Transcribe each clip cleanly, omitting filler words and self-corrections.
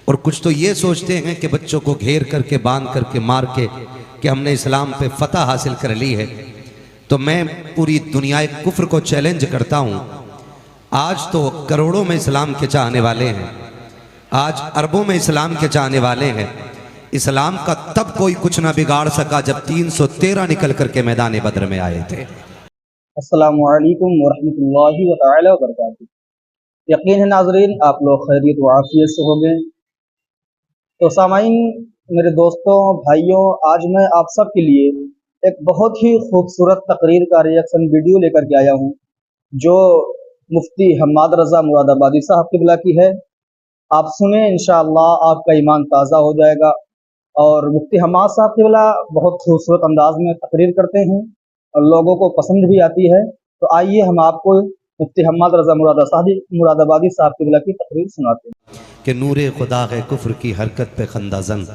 और कुछ तो ये सोचते हैं कि बच्चों को घेर करके बांध करके मार के कि हमने इस्लाम पे फतह हासिल कर ली है। तो मैं पूरी दुनिया कुफ्र को चैलेंज करता हूँ। आज तो करोड़ों में इस्लाम के चाहने वाले हैं, आज अरबों में इस्लाम के चाहने वाले हैं। इस्लाम का तब कोई कुछ ना बिगाड़ सका जब 313 निकल करके मैदान बद्र में आए थे। अस्सलामु अलैकुम वरहमतुल्लाहि व तआला व बरकातुहू। यकीन है नाज़रीन आप लोग खैरियत व आफियत से होंगे। तो सामाईन, मेरे दोस्तों भाइयों, आज मैं आप सब के लिए एक बहुत ही खूबसूरत तकरीर का रिएक्शन वीडियो लेकर के आया हूँ, जो मुफ्ती हम्माद रज़ा मुरादाबादी साहब क़िबला की है। आप सुने, इंशाअल्लाह आपका ईमान ताज़ा हो जाएगा। और मुफ्ती हम्माद साहब क़िबला बहुत खूबसूरत अंदाज में तकरीर करते हैं और लोगों को पसंद भी आती है। तो आइए हम आपको मुफ्ती हम्माद रज़ा मुरादाबादी साहब क़िबला की तकरीर सुनाते हैं कि नूरे खुदा के कुफ्र की हरकत पे खंदाजन,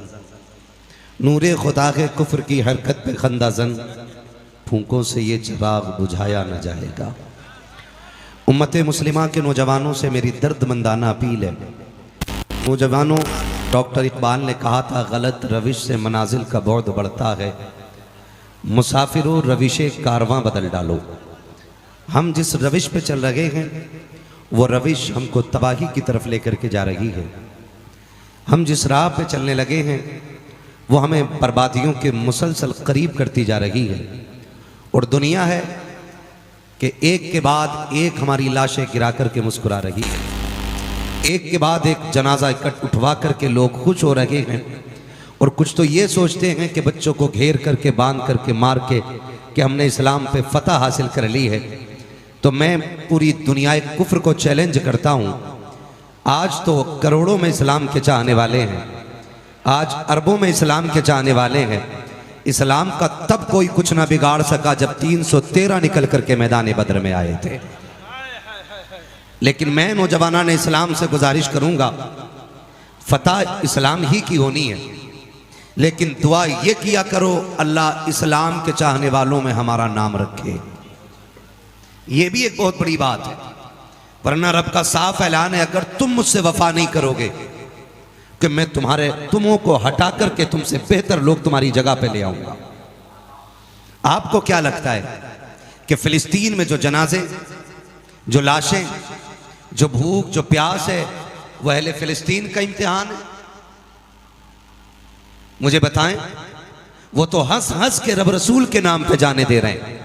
नूरे खुदा के कुफ्र की हरकत पे खंदाजन, फूंकों से ये चिराग बुझाया न जाएगा। उम्मत मुस्लिमा के नौजवानों से मेरी दर्दमंदाना अपील है। नौजवानों, डॉक्टर इकबाल ने कहा था, गलत रविश से मनाजिल का बौद बढ़ता है, मुसाफिरों रविशे कारवां बदल डालो। हम जिस रविश पे चल रहे हैं वो रविश हमको तबाही की तरफ लेकर के जा रही है। हम जिस राह पे चलने लगे हैं वो हमें बर्बादियों के मुसलसल करीब करती जा रही है। और दुनिया है कि एक के बाद एक हमारी लाशें गिरा करके मुस्कुरा रही है, एक के बाद एक जनाजा इकट्ठ उठवा करके लोग खुश हो रहे हैं। और कुछ तो ये सोचते हैं कि बच्चों को घेर करके बांध करके मार के कि हमने इस्लाम पे फतह हासिल कर ली है। तो मैं पूरी दुनिया कुफ्र को चैलेंज करता हूँ। आज तो करोड़ों में इस्लाम के चाहने वाले हैं, आज अरबों में इस्लाम के चाहने वाले हैं। इस्लाम का तब कोई कुछ ना बिगाड़ सका जब 313 निकल करके मैदान बद्र में आए थे। लेकिन मैं नौजवानान इस्लाम से गुजारिश करूंगा, फतह इस्लाम ही की होनी है, लेकिन दुआ ये किया करो, अल्लाह इस्लाम के चाहने वालों में हमारा नाम रखे। ये भी एक बहुत बड़ी बात है, वरना रब का साफ ऐलान है, अगर तुम मुझसे वफा नहीं करोगे कि मैं तुमों को हटा करके तुमसे बेहतर लोग तुम्हारी जगह पे ले आऊंगा। आपको क्या लगता है कि फिलिस्तीन में जो जनाजे, जो लाशें, जो भूख, जो प्यास है, वह अहले फिलिस्तीन का इम्तिहान है? मुझे बताएं, वो तो हंस हंस के रब रसूल के नाम पे जाने दे रहे हैं।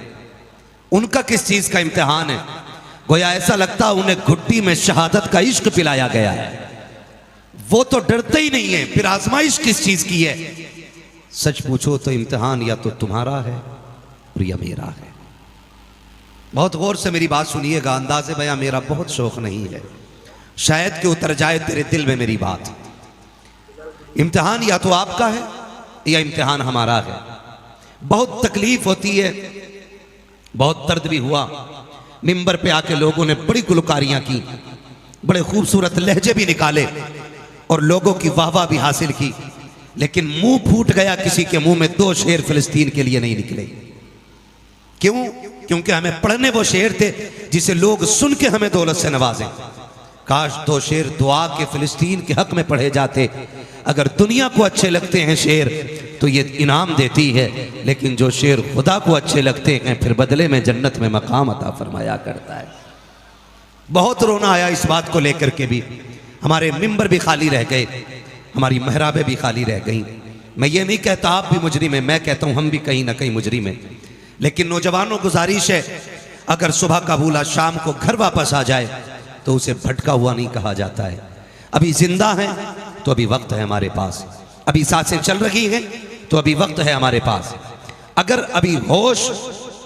उनका किस चीज का इम्तिहान है? गोया ऐसा लगता उन्हें घुट्टी में शहादत का इश्क पिलाया गया है। वो तो डरते ही नहीं है, फिर आजमाइश किस चीज की है? सच पूछो तो इम्तिहान या तो तुम्हारा है और या मेरा है। बहुत गौर से मेरी बात सुनिएगा, अंदाज़े बयां मेरा बहुत शौक नहीं है, शायद कि उतर जाए तेरे दिल में मेरी बात। इम्तिहान या तो आपका है या इम्तिहान हमारा है। बहुत तकलीफ होती है, बहुत दर्द भी हुआ। मिंबर पे आके लोगों ने बड़ी गुलकारियां की, बड़े खूबसूरत लहजे भी निकाले और लोगों की वाहवाह भी हासिल की, लेकिन मुंह फूट गया किसी के मुंह में, 2 शेर फिलिस्तीन के लिए नहीं निकले। क्यों? क्योंकि हमें पढ़ने वो शेर थे जिसे लोग सुन के हमें दौलत से नवाजें। काश 2 शेर दुआ के फिलिस्तीन के हक में पढ़े जाते। अगर दुनिया को अच्छे लगते हैं शेर तो ये इनाम देती है, लेकिन जो शेर खुदा को अच्छे लगते हैं फिर बदले में जन्नत में मकाम अता फरमाया करता है। बहुत रोना आया इस बात को लेकर के भी। हमारे मिंबर भी खाली रह गए, हमारी महराबें भी खाली रह गई। मैं ये नहीं कहता आप भी मुजरिम हैं, मैं कहता हूँ हम भी कहीं ना कहीं मुजरिम हैं। लेकिन नौजवानों गुजारिश है, अगर सुबह का भूला शाम को घर वापस आ जाए तो उसे भटका हुआ नहीं कहा जाता है। अभी जिंदा है तो अभी वक्त है हमारे पास, अभी सांसें चल रही हैं तो अभी वक्त है हमारे पास। अगर अभी होश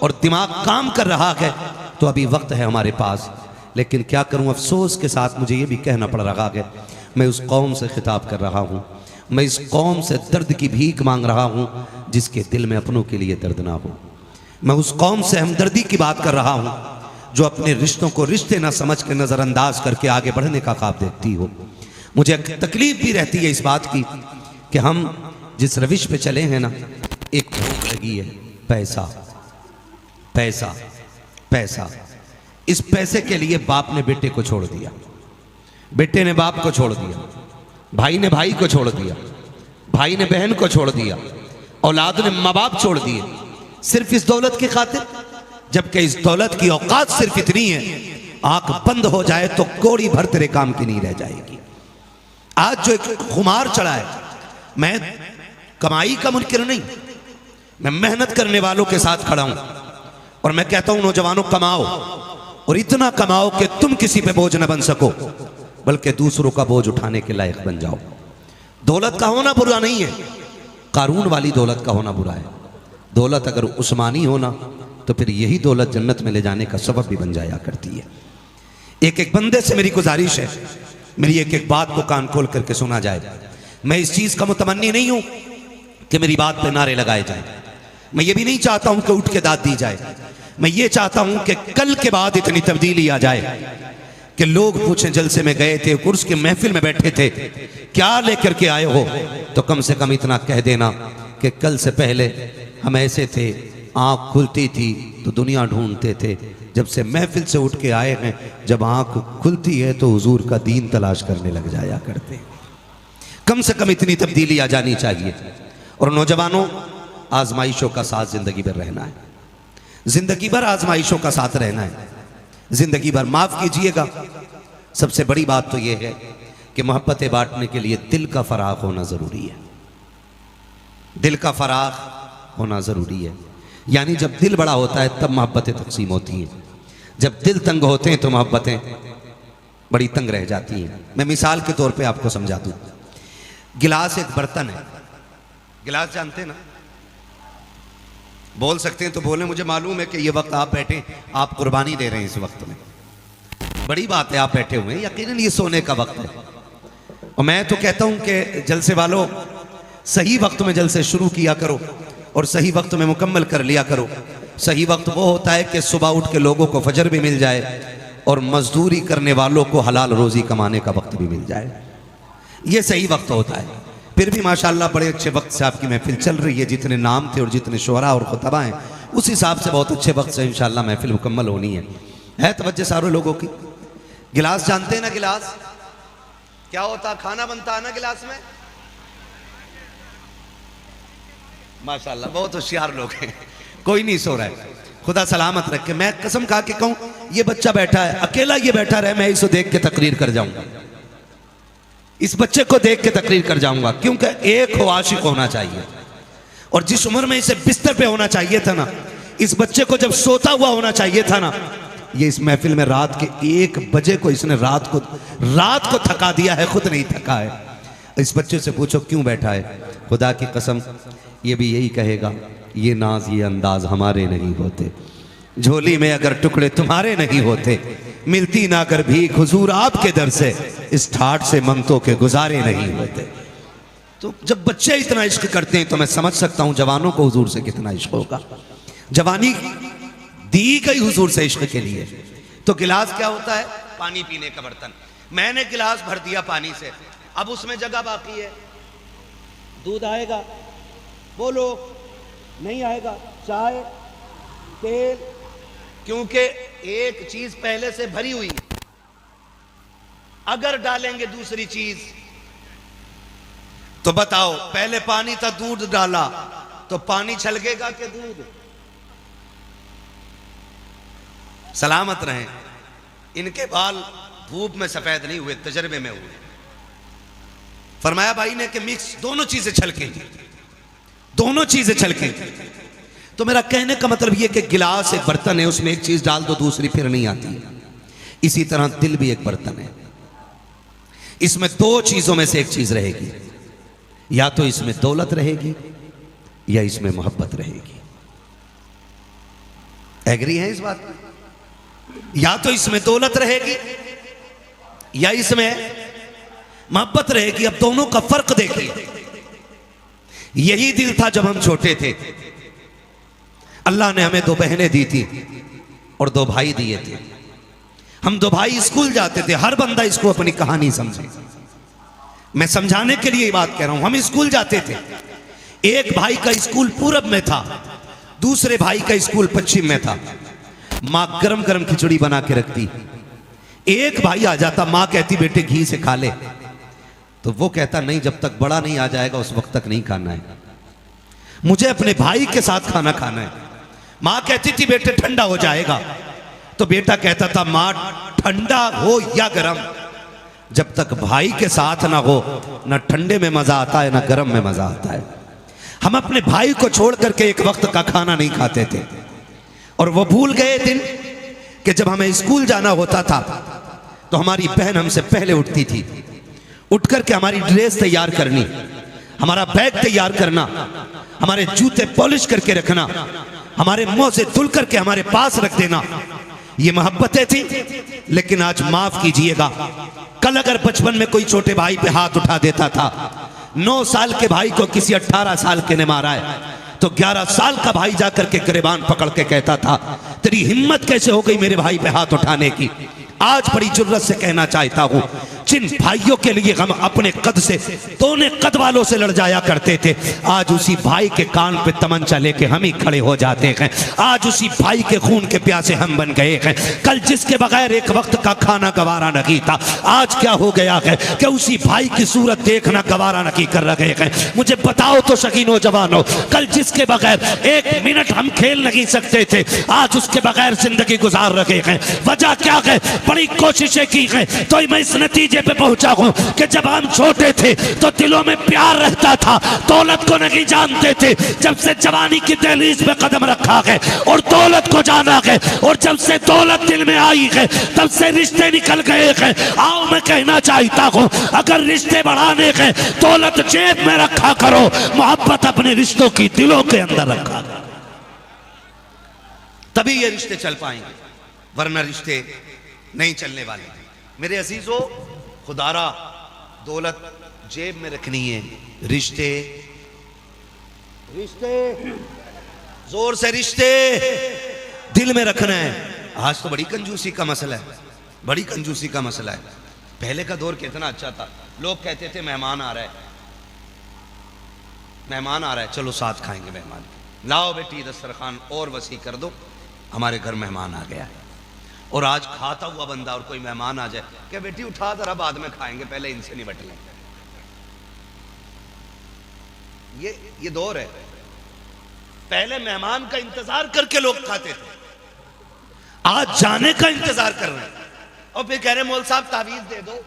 और दिमाग काम कर रहा है तो अभी वक्त है हमारे पास। लेकिन क्या करूं, अफसोस के साथ मुझे ये भी कहना पड़ रहा है, मैं उस कौम से खिताब कर रहा हूं, मैं इस कौम से दर्द की भीख मांग रहा हूं जिसके दिल में अपनों के लिए दर्द ना हो। मैं उस कौम से हमदर्दी की बात कर रहा हूं जो अपने रिश्तों को रिश्ते ना समझ के नज़रअंदाज करके आगे बढ़ने का ख्वाब देखती हो। मुझे तकलीफ भी रहती है इस बात की कि हम जिस रविश पे चले हैं ना, एक भूख लगी है, पैसा पैसा पैसा। इस पैसे के लिए बाप ने बेटे को छोड़ दिया, बेटे ने बाप को छोड़ दिया, भाई ने भाई को छोड़ दिया, भाई ने बहन को छोड़ दिया, औलाद ने माँ बाप छोड़ दिए, सिर्फ इस दौलत की खातिर। जबकि इस दौलत की औकात सिर्फ इतनी है, आंख बंद हो जाए तो कोड़ी भर तेरे काम की नहीं रह जाएगी। आज जो एक खुमार चढ़ा है, मैं कमाई का मुनकिर नहीं, मैं मेहनत करने वालों के साथ खड़ा हूं और मैं कहता हूं नौजवानों कमाओ, और इतना कमाओ कि तुम किसी पे बोझ न बन सको, बल्कि दूसरों का बोझ उठाने के लायक बन जाओ। दौलत का होना बुरा नहीं है, कारून वाली दौलत का होना बुरा है। दौलत अगर उस्मानी होना तो फिर यही दौलत जन्नत में ले जाने का सबब भी बन जाया करती है। एक एक बंदे से मेरी गुजारिश है, मेरी एक एक बात को कान खोल करके सुना जाए। मैं इस चीज का मुतमन्नी नहीं हूं कि मेरी बात पे नारे लगाए जाए, मैं ये भी नहीं चाहता हूं कि उठ के दाद दी जाए। मैं ये चाहता हूं कि कल के बाद इतनी तब्दीली आ जाए कि लोग पूछें जलसे में गए थे, कुर्स की महफिल में बैठे थे, क्या लेकर के आए हो? तो कम से कम इतना कह देना कि कल से पहले हम ऐसे थे, आंख खुलती थी तो दुनिया ढूंढते थे, जब से महफिल से उठ के आए हैं, जब आंख खुलती है तो हुजूर का दीन तलाश करने लग जाया करते। कम से कम इतनी तब्दीली आ जानी चाहिए। और नौजवानों, आजमाइशों का साथ जिंदगी भर रहना है, जिंदगी भर आजमाइशों का साथ रहना है, जिंदगी भर। माफ कीजिएगा, सबसे बड़ी बात तो यह है कि मोहब्बतें बांटने के लिए दिल का फराग होना जरूरी है, दिल का फराग होना जरूरी है। यानी जब दिल बड़ा होता है तब मोहब्बतें तकसीम होती हैं, जब दिल तंग होते हैं तो मोहब्बतें बड़ी तंग रह जाती हैं। मैं मिसाल के तौर पे आपको समझा दूं। गिलास एक बर्तन है, गिलास जानते हैं ना? बोल सकते हैं तो बोले, मुझे मालूम है कि ये वक्त आप बैठे, आप कुर्बानी दे रहे हैं इस वक्त में, बड़ी बात है, आप बैठे हुए हैं, यकीनन ये सोने का वक्त है। और मैं तो कहता हूं कि जलसे वालों, सही वक्त में जलसे शुरू किया करो और सही वक्त में मुकम्मल कर लिया करो। सही वक्त वो होता है कि सुबह उठ के लोगों को फजर भी मिल जाए और मजदूरी करने वालों को हलाल रोजी कमाने का वक्त भी मिल जाए, ये सही वक्त होता है। फिर भी माशाल्लाह बड़े अच्छे वक्त से आपकी महफिल चल रही है, जितने नाम थे और जितने शोरा और खुतबा हैं उस हिसाब से बहुत अच्छे वक्त से इंशाल्लाह महफिल मुकम्मल होनी है तवज्जो सारे लोगों की। गिलास जानते हैं ना? गिलास क्या होता? खाना बनता है ना गिलास में। माशाल्लाह बहुत होशियार लोग हैं, कोई नहीं सो रहा है, खुदा सलामत रखे। मैं कसम खा के कहूं, ये बच्चा बैठा है, अकेला ये बैठा रहे, मैं इसे देख के तकरीर कर जाऊंगा, इस बच्चे को देख के तकरीर कर जाऊंगा, क्योंकि एक हो आशिक होना चाहिए। और जिस उम्र में इसे बिस्तर पे होना चाहिए था ना, इस बच्चे को जब सोता हुआ होना चाहिए था ना, ये इस महफिल में रात के 1 बजे को इसने रात को थका दिया है, खुद नहीं थका है। इस बच्चे से पूछो क्यों बैठा है, खुदा की कसम ये भी यही कहेगा, ये नाज ये अंदाज हमारे नहीं होते, झोली में अगर टुकड़े तुम्हारे नहीं होते, मिलती ना कर भीख हुजूर आपके दर से, इस ठाठ से मंगतों के गुजारे नहीं होते। तो जब बच्चे इतना इश्क करते हैं तो मैं समझ सकता हूं जवानों को हुजूर से कितना इश्क होगा। जवानी दी गई हुजूर से इश्क के लिए। तो गिलास क्या होता है? पानी पीने का बर्तन। मैंने गिलास भर दिया पानी से, अब उसमें जगह बाकी है, दूध आएगा? बोलो नहीं आएगा। चाय, तेल, क्योंकि एक चीज पहले से भरी हुई, अगर डालेंगे दूसरी चीज तो बताओ, पहले पानी था, दूध डाला तो पानी छलकेगा कि दूध? सलामत रहें, इनके बाल धूप में सफेद नहीं हुए, तजर्बे में हुए। फरमाया भाई ने कि मिक्स दोनों चीजें छलकेंगी, दोनों चीजें छलकेंगी। तो मेरा कहने का मतलब यह कि गिलास एक बर्तन है, उसमें एक चीज डाल दो दूसरी फिर नहीं आती। इसी तरह दिल भी एक बर्तन है, इसमें 2 चीजों में से एक चीज रहेगी, या तो इसमें दौलत रहेगी या इसमें मोहब्बत रहेगी। एग्री है इस बात में? या तो इसमें दौलत रहेगी या इसमें मोहब्बत रहेगी। अब दोनों का फर्क देखिए। यही दिल था जब हम छोटे थे, अल्लाह ने हमें 2 बहनें दी थी और 2 भाई दिए थे। हम 2 भाई स्कूल जाते थे, हर बंदा इसको अपनी कहानी समझे, मैं समझाने के लिए ये बात कह रहा हूं। हम स्कूल जाते थे, एक भाई का स्कूल पूरब में था, दूसरे भाई का स्कूल पश्चिम में था। मां गरम गरम खिचड़ी बना के रखती, एक भाई आ जाता, मां कहती बेटे घी से खा ले, तो वो कहता नहीं, जब तक बड़ा नहीं आ जाएगा उस वक्त तक नहीं खाना है, मुझे अपने भाई के साथ खाना खाना है। माँ कहती थी बेटे ठंडा हो जाएगा, तो बेटा कहता था माँ ठंडा हो या गरम, जब तक भाई के साथ ना हो ना ठंडे में मजा आता है ना गरम में मजा आता है। हम अपने भाई को छोड़ करके एक वक्त का खाना नहीं खाते थे, और वो भूल गए दिन कि जब हमें स्कूल जाना होता था तो हमारी बहन हमसे पहले उठती थी, उठ करके हमारी ड्रेस तैयार करनी, हमारा बैग तैयार करना, हमारे जूते पॉलिश करके रखना, हमारे मुंह से धुल करके हमारे पास रख देना। ये मोहब्बतें थी। लेकिन आज माफ कीजिएगा, कल अगर बचपन में कोई छोटे भाई पे हाथ उठा देता था, 9 साल के भाई को किसी 18 साल के ने मारा है, तो 11 साल का भाई जाकर के गिरबान पकड़ के कहता था तेरी हिम्मत कैसे हो गई मेरे भाई पे हाथ उठाने की। आज बड़ी जुर्रत से कहना चाहता हूं, जिन भाइयों के लिए हम अपने कद से दोने कद वालों से लड़ जाया करते थे, आज उसी भाई के कान पे तमंचा लेके हम ही खड़े हो जाते हैं। आज उसी भाई के खून के प्यासे हम बन गए हैं। कल जिसके बगैर एक वक्त का खाना गवारा नहीं था, आज क्या हो गया है कि उसी भाई की सूरत देखना गवारा नहीं कर रहे हैं। मुझे बताओ तो सकी नौजवानों, कल जिसके बगैर एक मिनट हम खेल नहीं सकते थे, आज उसके बगैर जिंदगी गुजार रहे हैं। वजह क्या है? बड़ी कोशिशें की हैं, तो मैं इस नतीजे पे पहुंचा हूं कि जब हम छोटे थे तो दिलों में प्यार रहता था, दौलत को नहीं जानते थे। जब से जवानी की दहलीज पे कदम रखा है और दौलत को जाना है, और जब से दौलत दिल में आई है तब से रिश्ते निकल गए हैं। आओ मैं कहना चाहता हूं, अगर रिश्ते बढ़ाने हैं दौलत जेब में रखा करो, मोहब्बत अपने रिश्तों की दिलों के अंदर रखा करो, तभी ये रिश्ते चल पाएंगे, वरना रिश्ते नहीं चलने वाले। मेरे अजीजों, खुदारा दौलत जेब में रखनी है, रिश्ते जोर से रिश्ते दिल में रखना है। आज तो बड़ी कंजूसी का मसला है, बड़ी कंजूसी का मसला है। पहले का दौर कितना अच्छा था, लोग कहते थे मेहमान आ रहा है, मेहमान आ रहा है, चलो साथ खाएंगे मेहमान, लाओ बेटी दस्तरखान और वसी कर दो, हमारे घर मेहमान आ गया है। और आज खाता हुआ बंदा और कोई मेहमान आ जाए, क्या बेटी उठा जरा बाद में खाएंगे, पहले इनसे निपट लें। ये दौर है। पहले मेहमान का इंतजार करके लोग खाते थे, आज जाने का इंतजार कर रहे हैं। और फिर कह रहे मौल साहब तावीज दे दो,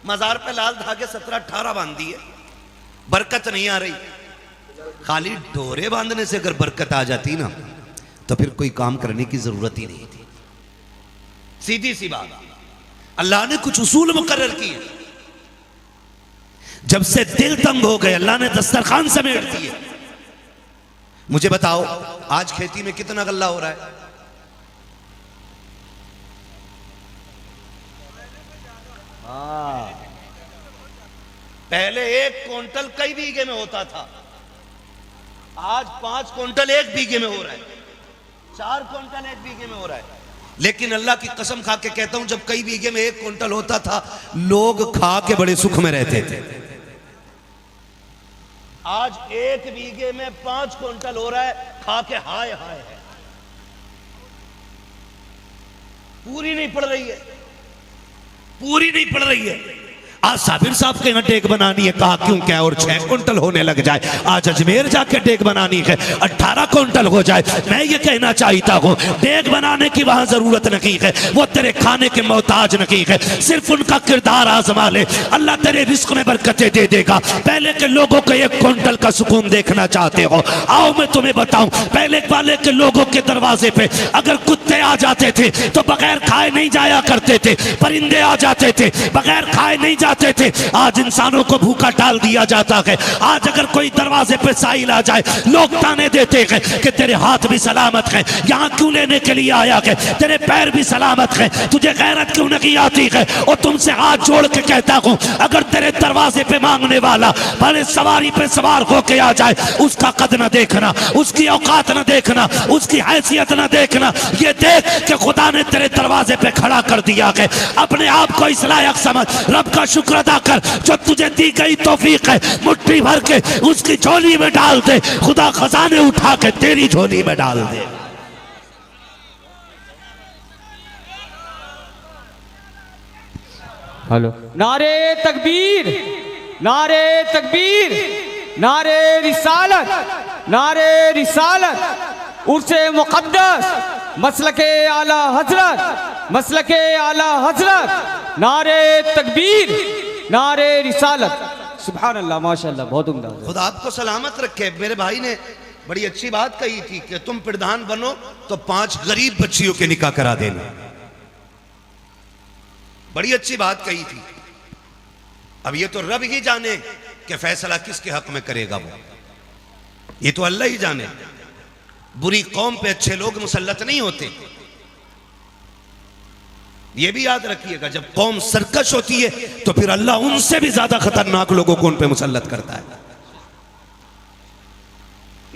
मजार पे लाल धागे 17-18 बांध दिए, बरकत नहीं आ रही। खाली डोरे बांधने से अगर बरकत आ जाती ना तो फिर कोई काम करने की जरूरत ही नहीं थी। सीधी सी बात, अल्लाह ने कुछ उसूल मुकर्रर किए। जब से दिल तंग हो गए, अल्लाह ने दस्तरखान समेट दिए। मुझे बताओ आज खेती में कितना गल्ला हो रहा है? पहले 1 क्विंटल कई बीघे में होता था, आज 5 क्विंटल 1 बीघे में हो रहा है, 4 क्विंटल 1 बीघे में हो रहा है। लेकिन अल्लाह की कसम खा के कहता हूं, जब कई बीघे में 1 क्विंटल होता था, लोग खा के बड़े सुख में रहते थे। आज 1 बीघे में 5 क्विंटल हो रहा है, खा के हाय हाय है, पूरी नहीं पड़ रही है, पूरी नहीं पड़ रही है। आज साबिर साहब के यहाँ डेग बनानी है, कहा क्यों क्या, और 6 क्विंटल होने लग जाए। आज अजमेर जाके डेग बनानी है, 18 क्विंटल हो जाए। मैं ये कहना चाहता हूँ, डेग बनाने की वहां जरूरत नहीं है, वो तेरे खाने के मोहताज नहीं है, सिर्फ उनका किरदार आजमा ले, अल्लाह तेरे रिस्क में बरकतें दे देगा। पहले के लोगों को 1 क्विंटल का सुकून देखना चाहते हो, आओ मैं तुम्हें बताऊं, पहले वाले के लोगों के दरवाजे पे अगर कुत्ते आ जाते थे तो बगैर खाए नहीं जाया करते थे, परिंदे आ जाते थे बगैर खाए नहीं जाते थे। आज इंसानों को भूखा डाल दिया जाता है। आज अगर कोई दरवाजे पे साइल आ जाए, लोग ताने देते हैं कि तेरे हाथ भी सलामत हैं, यहाँ क्यों लेने के लिए आया है, तेरे पैर भी सलामत हैं, तुझे गैरत क्यों नहीं आती है। और तुमसे हाथ जोड़ के कहता हूँ, अगर तेरे दरवाजे पे मांगने वाला भले सवारी पे सवार होके आ जाए, उसका कद न देखना, उसकी औकात न देखना, उसकी हैसियत न देखना, ये देख कि खुदा ने तेरे दरवाजे पे खड़ा कर दिया है। अपने आप को इस लायक समझ, रब का शुक्र अदा कर जो तुझे दी गई तौफीक है, मुट्ठी भर के उसकी झोली में डाल दे, खुदा खजाने उठा के तेरी झोली में डाल दे। हेलो, नारे तकबीर, नारे तकबीर, नारे रिसालत, नारे रिसालत, उर्से मुक़द्दस, मसलके आला हजरत, मसलके आला हजरत, नारे तकबीर, नारे रिसालत। सुभान अल्लाह, माशाअल्लाह, बहुत उम्दा। खुदा आपको सलामत रखे। मेरे भाई ने बड़ी अच्छी बात कही थी कि तुम प्रधान बनो तो 5 गरीब बच्चियों के निकाह करा देना। बड़ी अच्छी बात कही थी। अब ये तो रब ही जाने कि फैसला किसके हक में करेगा, वो ये तो अल्लाह ही जाने। बुरी कौम पे अच्छे लोग मुसल्लत नहीं होते, ये भी याद रखिएगा। जब कौम सरकश होती है तो फिर अल्लाह उनसे भी ज्यादा खतरनाक लोगों को उन पे मुसल्लत करता है।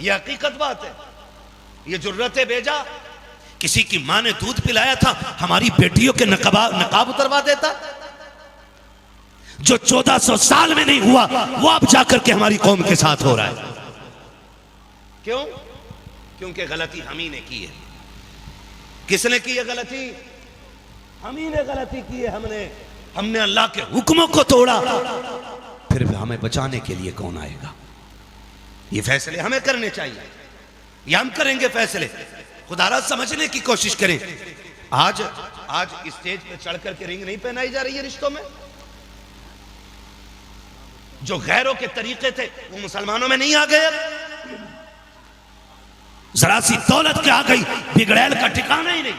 यह हकीकत बात है। ये जुर्रत बेजा, किसी की मां ने दूध पिलाया था, हमारी बेटियों के नकाब उतरवा देता। जो 1400 साल में नहीं हुआ वो अब जाकर के हमारी कौम के साथ हो रहा है। क्यों? क्योंकि गलती हम ही ने की है। किसने की है गलती? हम ही ने गलती की है। हमने अल्लाह के हुक्मों को तोड़ा। फिर भी हमें बचाने के लिए कौन आएगा? ये फैसले हमें करने चाहिए, ये हम करेंगे फैसले। खुदारा समझने की कोशिश करें। आज स्टेज पे चढ़ करके रिंग नहीं पहनाई जा रही है रिश्तों में। जो गैरों के तरीके थे वो मुसलमानों में नहीं आ गए। जरा सी दौलत के आ गई, बिगड़ैल का ठिकाना ही नहीं।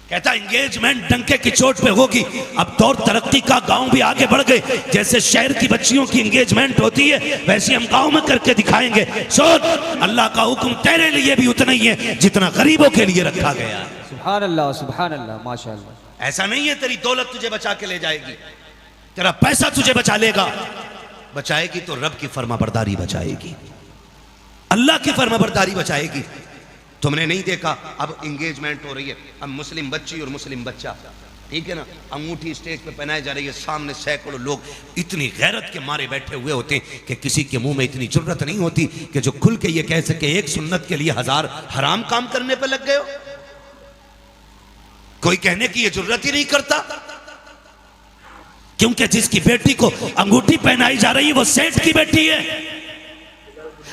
कहता एंगेजमेंट डंके की चोट पे होगी। अब दौर तरक्की का, गांव भी आगे बढ़ गए। जैसे शहर की बच्चियों की एंगेजमेंट होती है वैसे हम गांव में करके दिखाएंगे। सोच, अल्लाह का हुक्म तेरे लिए भी उतना ही है जितना गरीबों के लिए रखा गया। सुभान अल्लाह, सुभान अल्लाह, माशाअल्लाह। ऐसा नहीं है तेरी दौलत तुझे बचा के ले जाएगी, तेरा पैसा तुझे बचा लेगा। बचाएगी तो रब की फर्माबरदारी बचाएगी, अल्लाह की फर्माबरदारी बचाएगी। तुमने नहीं देखा अब एंगेजमेंट हो रही है, अब मुस्लिम बच्ची और मुस्लिम बच्चा, ठीक है ना, अंगूठी स्टेज पे पहनाई जा रही है। सामने सैकड़ों लोग इतनी गैरत के मारे बैठे हुए होते हैं कि किसी के मुंह में इतनी जुर्रत नहीं होती कि जो खुल के ये कह सके एक सुन्नत के लिए 1000 हराम काम करने पे लग गए हो। कोई कहने की ये जुर्रत ही नहीं करता, क्योंकि जिसकी बेटी को अंगूठी पहनाई जा रही है वो सेठ की बेटी है।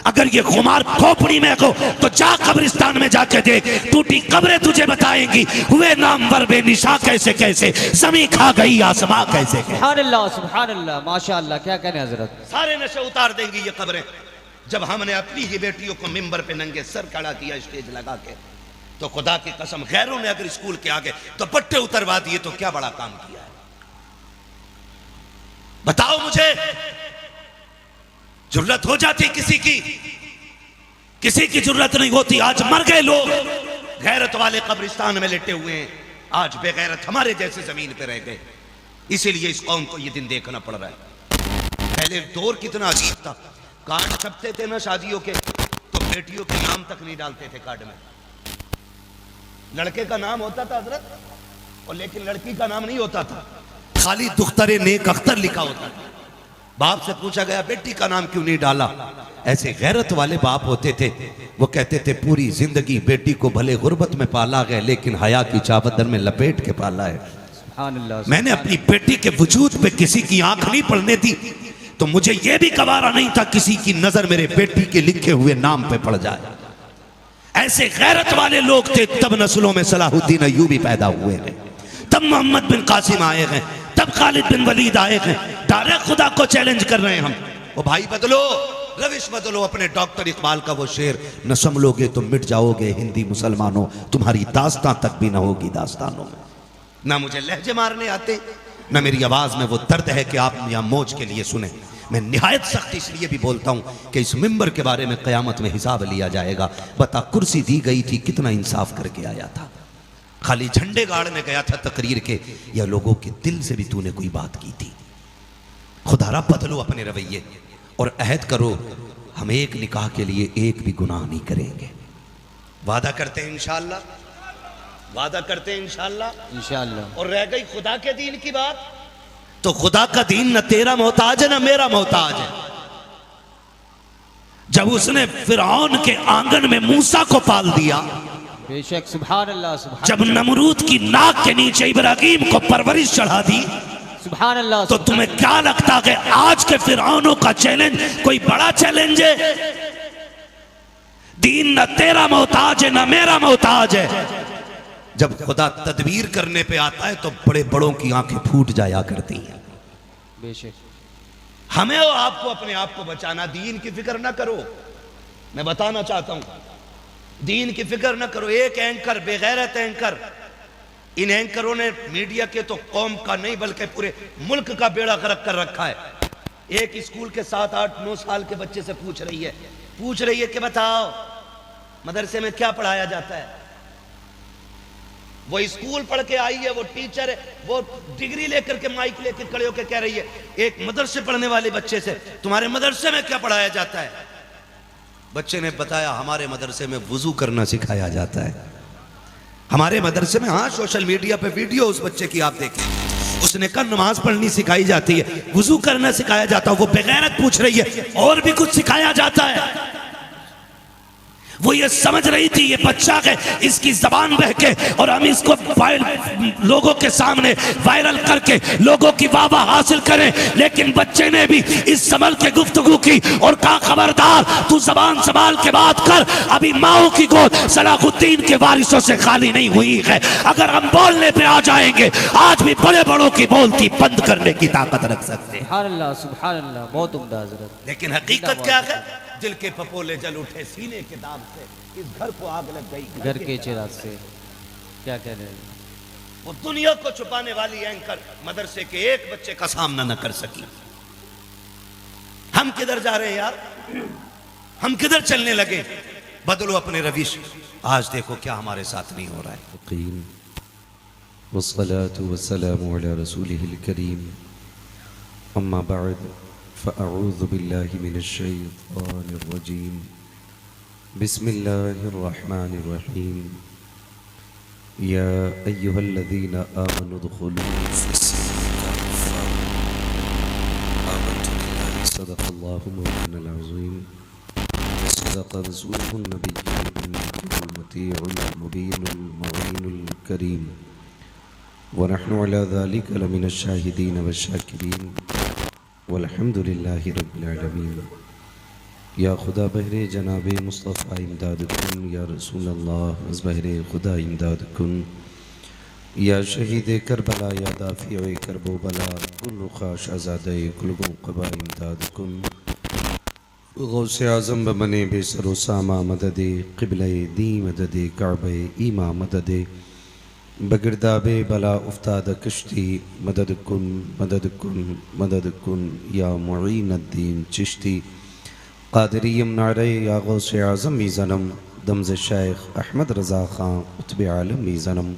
अगर ये खुमार खोपड़ी में हो तो जा कब्रिस्तान में जाके देख, टूटी कब्रें तुझे बताएंगी हुए नामवर बेनिशा कैसे कैसे, ज़मीं खा गई आसमां कैसे कैसे। सुभान अल्लाह, सुभान अल्लाह, माशाअल्लाह, क्या कहने हजरत। सारे नशे उतार देंगी ये कब्रें। जब हमने अपनी ही बेटियों को मिंबर पे नंगे सर खड़ा किया स्टेज लगा के, तो खुदा की कसम गैरों ने अगर स्कूल के आगे तो पट्टे उतरवा दिए तो क्या बड़ा काम किया है। बताओ मुझे, जुर्रत हो जाती किसी की जुर्रत नहीं होती। आज मर गए लोग, गैरत वाले कब्रिस्तान में लेटे हुए हैं, आज बेगैरत हमारे जैसे जमीन पे रह गए। इसीलिए इस कौम को ये दिन देखना पड़ रहा है। पहले दौर कितना अजीब था, कार्ड छपते थे ना शादियों के तो बेटियों के नाम तक नहीं डालते थे कार्ड में। लड़के का नाम होता था हजरत, और लेकिन लड़की का नाम नहीं होता था, खाली दुख्तरे नेक अख्तर लिखा होता था। बाप से पूछा गया बेटी का नाम क्यों नहीं डाला? ऐसे गैरत वाले बाप होते थे, वो कहते थे पूरी जिंदगी बेटी को भले गुर्बत में पाला गया लेकिन हया की चादर में लपेट के पाला है। सुभान अल्लाह, मैंने अपनी बेटी के वजूद पे किसी की आंख नहीं पड़ने दी, तो मुझे यह भी गवारा नहीं था किसी की नजर मेरे बेटी के लिखे हुए नाम पे पड़ जाए। ऐसे गैरत वाले लोग थे, तब नस्लों में सलाहुद्दीन अय्यूबी पैदा हुए हैं, तब मोहम्मद बिन कासिम आए हैं, तब खालिद बिन वलीद आए हैं। डायरेक्ट खुदा को चैलेंज कर रहे हैं हम। ओ भाई बदलो, रविश बदलो। अपने डॉक्टर इकबाल का वो शेर, न संभलोगे तो मिट जाओगे हिंदी मुसलमानों, तुम्हारी दास्तां तक भी ना होगी दास्तानों में। ना मुझे लहजे मारने आते, ना मेरी आवाज में वो दर्द है कि आप यहाँ मौज के लिए सुने। मैं निहायत सख्त इसलिए भी बोलता हूँ कि इस मिंबर के बारे में क़यामत में हिसाब लिया जाएगा। बता, कुर्सी दी गई थी, कितना इंसाफ करके आया था? खाली झंडे गाड़ने गया था तकरीर के, या लोगों के दिल से भी तूने कोई बात की थी? खुदारा बदलो अपने रवैये और अहद करो हम एक निकाह के लिए एक भी गुनाह नहीं करेंगे। वादा करते हैं इंशाअल्लाह, वादा करते हैं इंशाअल्लाह, इंशाअल्लाह। और रह गई खुदा के दीन की बात, तो खुदा का दीन न तेरा मोहताज है न मेरा मोहताज है। जब उसने फिरौन के आंगन में मूसा को पाल दिया, बेशक, सुभान अल्लाह, सुभान। जब नमरूद की नाक के नीचे इब्राहीम को परवरिश चढ़ा दी, सुभान अल्लाह। तो तुम्हें क्या लगता है आज के फिरौनों का चैलेंज कोई बड़ा चैलेंज है? दीन न तेरा मोहताज है न मेरा मोहताज है। जब खुदा तदबीर करने पे आता है तो बड़े बड़ों की आंखें फूट जाया करती हैं। बेशक हमें और आपको अपने आप को बचाना, दीन की फिक्र ना करो। मैं बताना चाहता हूं, दीन की फिक्र ना करो। एक एंकर, बेगैरत एंकर, इन एंकरों ने मीडिया के तो कौम का नहीं बल्कि पूरे मुल्क का बेड़ा गर्क कर रखा है। एक स्कूल के 7, 8, 9 साल के बच्चे से पूछ रही है कि बताओ मदरसे में क्या पढ़ाया जाता है। वो स्कूल पढ़ के आई है, वो टीचर है, वो डिग्री लेकर के माइक लेकर खड़े होकर कह रही है एक मदरसे पढ़ने वाले बच्चे से, तुम्हारे मदरसे में क्या पढ़ाया जाता है? बच्चे ने बताया हमारे मदरसे में वुजू करना सिखाया जाता है। हमारे मदरसे में, हाँ सोशल मीडिया पे वीडियो उस बच्चे की आप देखें, उसने कहा नमाज पढ़नी सिखाई जाती है, वुजू करना सिखाया जाता है। वो बेगैरत पूछ रही है और भी कुछ सिखाया जाता है? वो ये समझ रही थी ये बच्चा है, इसकी जबान बहके और हम इसको लोगों के सामने वायरल करके लोगों की वाहवाह हासिल करें। लेकिन बच्चे ने भी इस संभल के गुफ्तगू की और कहा खबरदार तू जबान संभाल के बात कर, अभी माओ की गोद सलाहुद्दीन के वारिसों से खाली नहीं हुई है। अगर हम बोलने पे आ जाएंगे आज भी बड़े बड़ों की बोलती बंद करने की ताकत रख सकते हैं। सुभान अल्लाह, बहुत उम्दा हजरत। लेकिन हकीकत क्या है? दिल के पपोले जल उठे सीने के दाग से, इस घर को आग लग गई घर के चिराग से। क्या कह रहे हैं? वो दुनिया को छुपाने वाली एंकर मदरसे के एक बच्चे का सामना न कर सकी। हम किधर जा रहे हैं यार? हम किधर चलने लगे? बदलो अपने रविश। आज देखो क्या हमारे साथ नहीं हो रहा है। वस्सलातु वस्सलामु अला रसूलिहिल करीम, अम्मा बअद, फ़अऊज़ु बिल्लाहि मिनश शैतानिर रजीम, बिस्मिल्लाहिर रहमानिर रहीम, या अय्युहल्लज़ीना आमनु उदख़ुलू फ़िस्सिल्मि काफ़्फ़ा, आमन्तु बिल्लाहि, सदक़ल्लाहु मौलानाल अज़ीम, वसदक़ रसूलुहुन नबिय्युल मुतीउल मुबीनुल मुईनुल करीम, वनहनु अला ज़ालिका लमिनश शाहिदीन वश्शाकिरीन, वल्हम्दुलिल्लाहि रब्बिल आलमीन। या खुदा बहरे जनाब मुस्तफ़ा इमदाद कुन, या रसूल अल्लाह बहरे खुदा इमदाद कुन, या शहीद करबला, या दाफ़िए करबो बला, कुल्लु ख़ाश आज़ादे कुल्लु क़बा इमदाद कुन, गौसे आज़म बने बेसरो सामा मददे क़िबले दी मददे काबे ईमा मददे बगिरदाबे बला उफ्ताद कश्ती मदद कुन मदद कुन मदद कुन, या मुईनुद्दीन चिश्ती क़ादिरियम नारे, या गौसे आज़म मीज़नम दमज़ शेख अहमद रज़ा ख़ान क़ुत्ब आलम मीज़नम,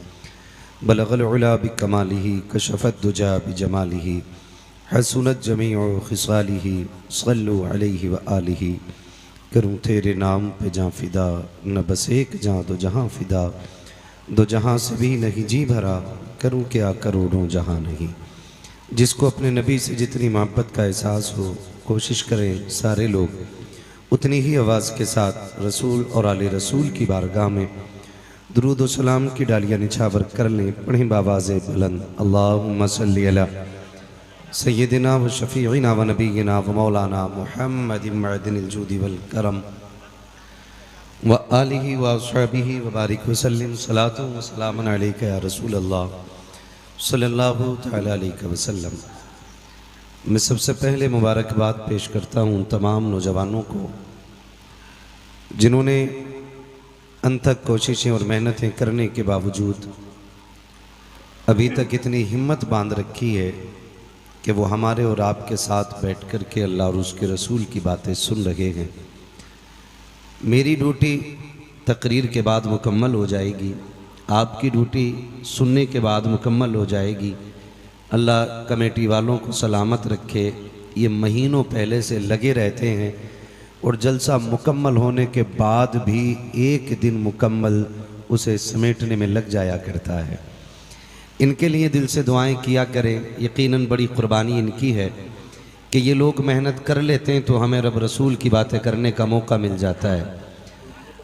बलग़ल उला बिकमालिही कशफ़त दुजा बिजमालिही, हसनत जमीउ ख़िसालिही, सल्लु अलैहि व आलिही। करूँ तेरे नाम पे जाँ फ़िदा, न बस एक जाँ दो जहाँ फ़िदा, दो जहाँ से भी नहीं जी भरा, करूँ क्या करोड़ों जहाँ नहीं। जिसको अपने नबी से जितनी मोहब्बत का एहसास हो, कोशिश करें सारे लोग उतनी ही आवाज़ के साथ रसूल और आले रसूल की बारगाह में दुरूद व सलाम की डालियाँ निछावर कर लें। पढ़ें बावाज़ बुलंद, अल्लाहुम्मा सल्ली अला सय्यदिना व शफ़ीइना व नबीना व मौलाना मुहम्मदिन मअदिनिल जूदि वल करम व आलिही व अस्हाबिही व बारिक वसल्लिम, सलातु व सलामुन अलैका या रसूल अल्लाह सल्लल्लाहु तआला अलैहि वसल्लम। मैं सबसे पहले मुबारकबाद पेश करता हूँ तमाम नौजवानों को जिन्होंने अनथक कोशिशें और मेहनतें करने के बावजूद अभी तक इतनी हिम्मत बांध रखी है कि वो हमारे और आपके साथ बैठ कर के अल्लाह और उसके रसूल की बातें सुन रहे हैं। मेरी ड्यूटी तकरीर के बाद मुकम्मल हो जाएगी, आपकी ड्यूटी सुनने के बाद मुकम्मल हो जाएगी। अल्लाह कमेटी वालों को सलामत रखे। ये महीनों पहले से लगे रहते हैं और जलसा मुकम्मल होने के बाद भी एक दिन मुकम्मल उसे समेटने में लग जाया करता है। इनके लिए दिल से दुआएं किया करें। यकीनन बड़ी कुर्बानी इनकी है कि ये लोग मेहनत कर लेते हैं तो हमें रब रसूल की बातें करने का मौका मिल जाता है।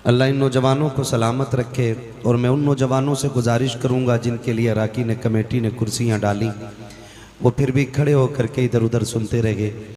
अल्लाह इन नौजवानों को सलामत रखे। और मैं उन नौजवानों से गुजारिश करूंगा जिनके लिए अराकीन कमेटी ने कुर्सियां डाली, वो फिर भी खड़े होकर के इधर उधर सुनते रह गए।